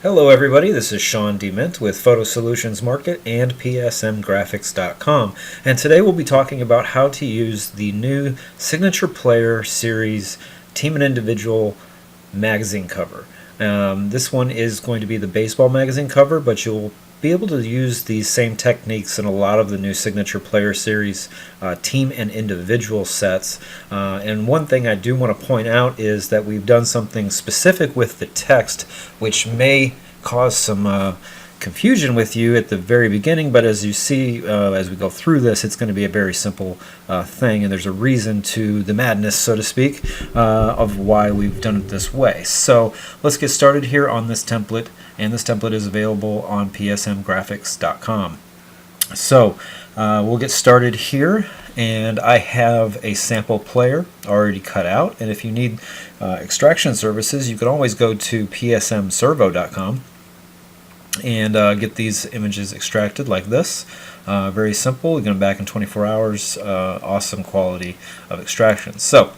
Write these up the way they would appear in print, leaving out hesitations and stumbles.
Hello everybody, this is Sean DeMint with Photo Solutions Market and PSMGraphics.com, and today we'll be talking about how to use the new SignaturePlayer series Team and Individual magazine cover. This one is going to be the baseball magazine cover, but you'll be able to use these same techniques in a lot of the new SignaturePlayer series team and individual sets. And one thing I do want to point out is that we've done something specific with the text, which may cause some confusion with you at the very beginning, but as you see as we go through this, it's going to be a very simple thing, and there's a reason to the madness, so to speak, of why we've done it this way. So let's get started here on this template, and this template is available on PSMGraphics.com. So we'll get started here, and I have a sample player already cut out, and if you need extraction services, you can always go to psmservo.com and get these images extracted like this. Very simple. You're going back in 24 hours. Awesome quality of extraction. So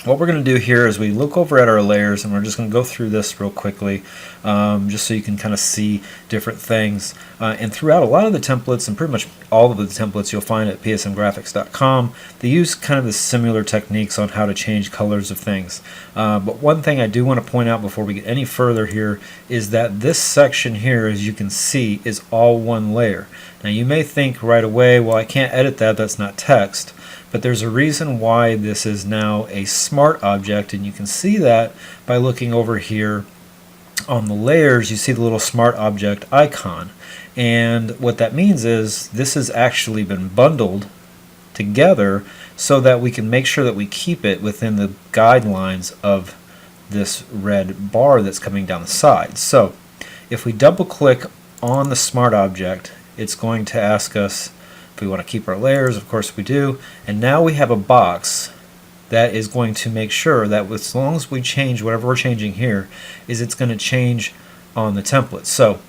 what we're going to do here is we look over at our layers, and we're just going to go through this real quickly, just so you can kind of see different things. And throughout a lot of the templates, and pretty much all of the templates you'll find at psmgraphics.com, they use kind of the similar techniques on how to change colors of things. But one thing I do want to point out before we get any further here is that this section here, as you can see, is all one layer. Now you may think right away, well, I can't edit that, that's not text. But there's a reason why this is now a smart object, and you can see that by looking over here on the layers. You see the little smart object icon, and what that means is this has actually been bundled together so that we can make sure that we keep it within the guidelines of this red bar that's coming down the side. So if we double click on the smart object, it's going to ask us if we want to keep our layers. Of course we do. And now we have a box that is going to make sure that as long as we change whatever we're changing here, is it's going to change on the template. So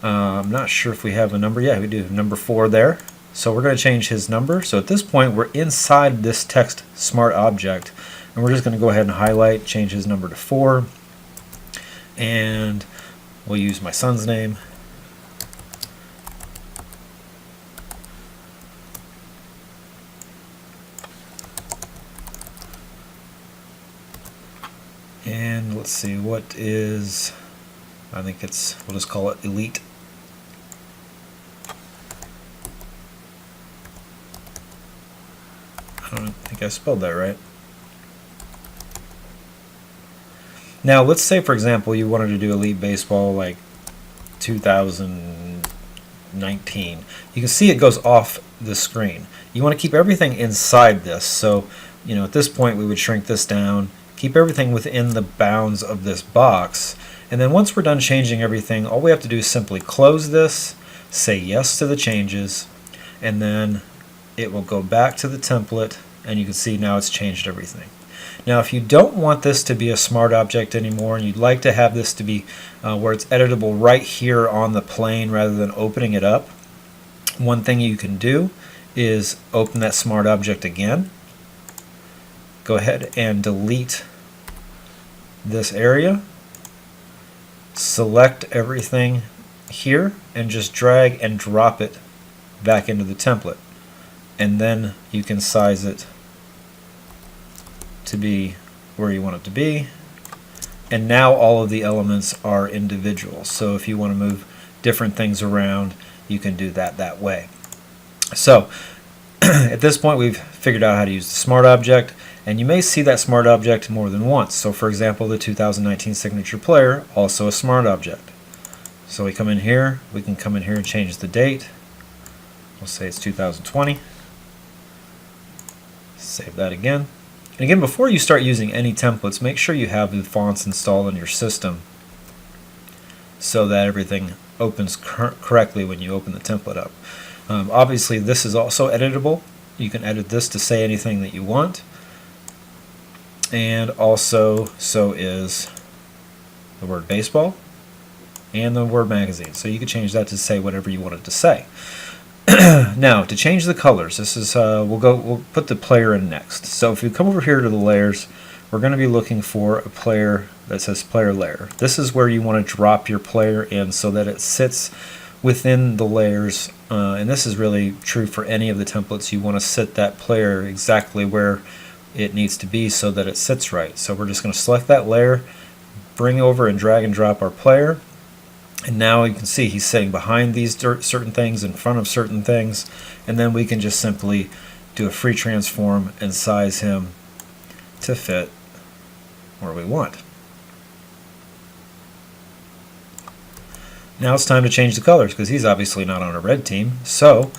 I'm not sure if we have a number. Yeah, we do. Number 4 there. So we're going to change his number. So at this point we're inside this text smart object, and we're just going to go ahead and highlight, change his number to 4, and we'll use my son's name. And let's see, what is, I think it's, we'll just call it Elite. I don't think I spelled that right. Now let's say, for example, you wanted to do Elite Baseball like 2019. You can see it goes off the screen. You want to keep everything inside this, so at this point we would shrink this down, keep everything within the bounds of this box, and then once we're done changing everything, all we have to do is simply close this, say yes to the changes, and then it will go back to the template, and you can see now it's changed everything. Now if you don't want this to be a smart object anymore, and you'd like to have this to be where it's editable right here on the plane rather than opening it up, one thing you can do is open that smart object again, go ahead and delete this area, select everything here, and just drag and drop it back into the template, and then you can size it to be where you want it to be, and now all of the elements are individual. So if you want to move different things around, you can do that way. So at this point we've figured out how to use the smart object, and you may see that smart object more than once. So for example, the 2019 SignaturePlayer, also a smart object. So we come in here, we can come in here and change the date. We'll say it's 2020. Save that again. And again, before you start using any templates, make sure you have the fonts installed on your system so that everything opens correctly when you open the template up. Obviously this is also editable. You can edit this to say anything that you want, and also so is the word baseball and the word magazine, so you can change that to say whatever you want it to say. Now to change the colors, this is we'll put the player in next. So if you come over here to the layers, we're going to be looking for a player that says player layer. This is where you want to drop your player in so that it sits within the layers, and this is really true for any of the templates. You want to sit that player exactly where it needs to be so that it sits right. So we're just going to select that layer, bring over and drag and drop our player, and now you can see he's sitting behind these certain things, in front of certain things, and then we can just simply do a free transform and size him to fit where we want. Now it's time to change the colors because he's obviously not on a red team. So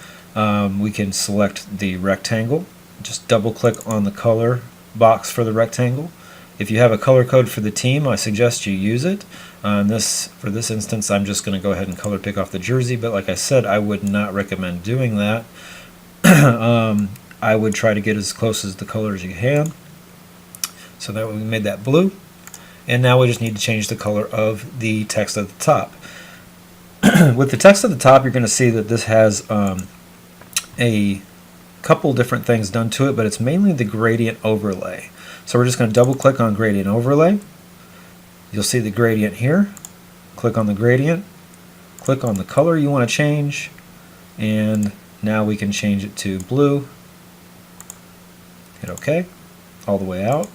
we can select the rectangle, just double click on the color box for the rectangle. If you have a color code for the team, I suggest you use it. For this instance, I'm just going to go ahead and color pick off the jersey, but like I said, I would not recommend doing that. I would try to get as close as the color as you can. So that we made that blue, and now we just need to change the color of the text at the top. With the text at the top, you're going to see that this has a couple different things done to it, but it's mainly the gradient overlay. So we're just going to double click on gradient overlay. You'll see the gradient here. Click on the gradient, click on the color you want to change, and now we can change it to blue. Hit OK all the way out.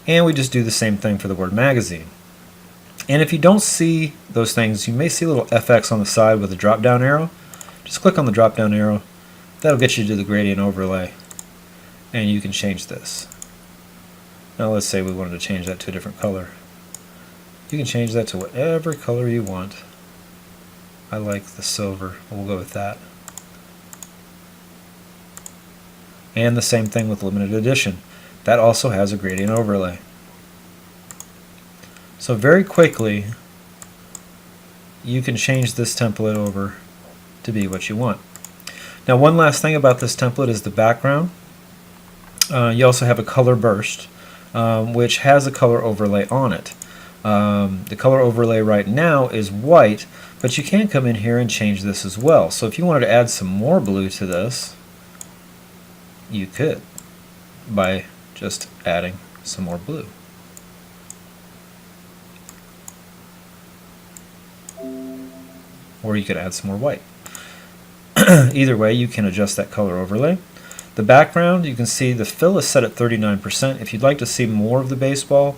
And we just do the same thing for the word magazine. And if you don't see those things, you may see a little FX on the side with a drop down arrow. Just click on the drop down arrow. That'll get you to the gradient overlay, and you can change this. Now let's say we wanted to change that to a different color. You can change that to whatever color you want. I like the silver. We'll go with that. And the same thing with limited edition. That also has a gradient overlay. So very quickly, you can change this template over to be what you want. Now one last thing about this template is the background. You also have a color burst, which has a color overlay on it. The color overlay right now is white, but you can come in here and change this as well. So if you wanted to add some more blue to this, you could by just adding some more blue. Or you could add some more white. Either way, you can adjust that color overlay. The background, you can see the fill is set at 39%. If you'd like to see more of the baseball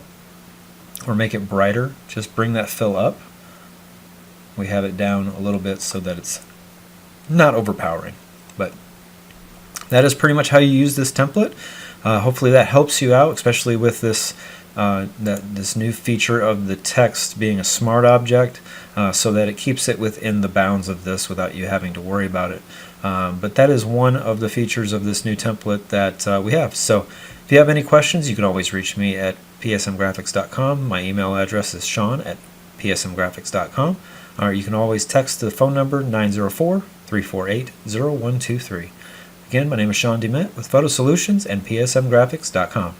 or make it brighter, just bring that fill up. We have it down a little bit so that it's not overpowering. But that is pretty much how you use this template. Hopefully that helps you out, especially with this this new feature of the text being a smart object, so that it keeps it within the bounds of this without you having to worry about it. But that is one of the features of this new template that we have. So if you have any questions, you can always reach me at psmgraphics.com. My email address is sean@psmgraphics.com. Or you can always text the phone number 904-348-0123. Again, my name is Sean DeMent with Photo Solutions and psmgraphics.com.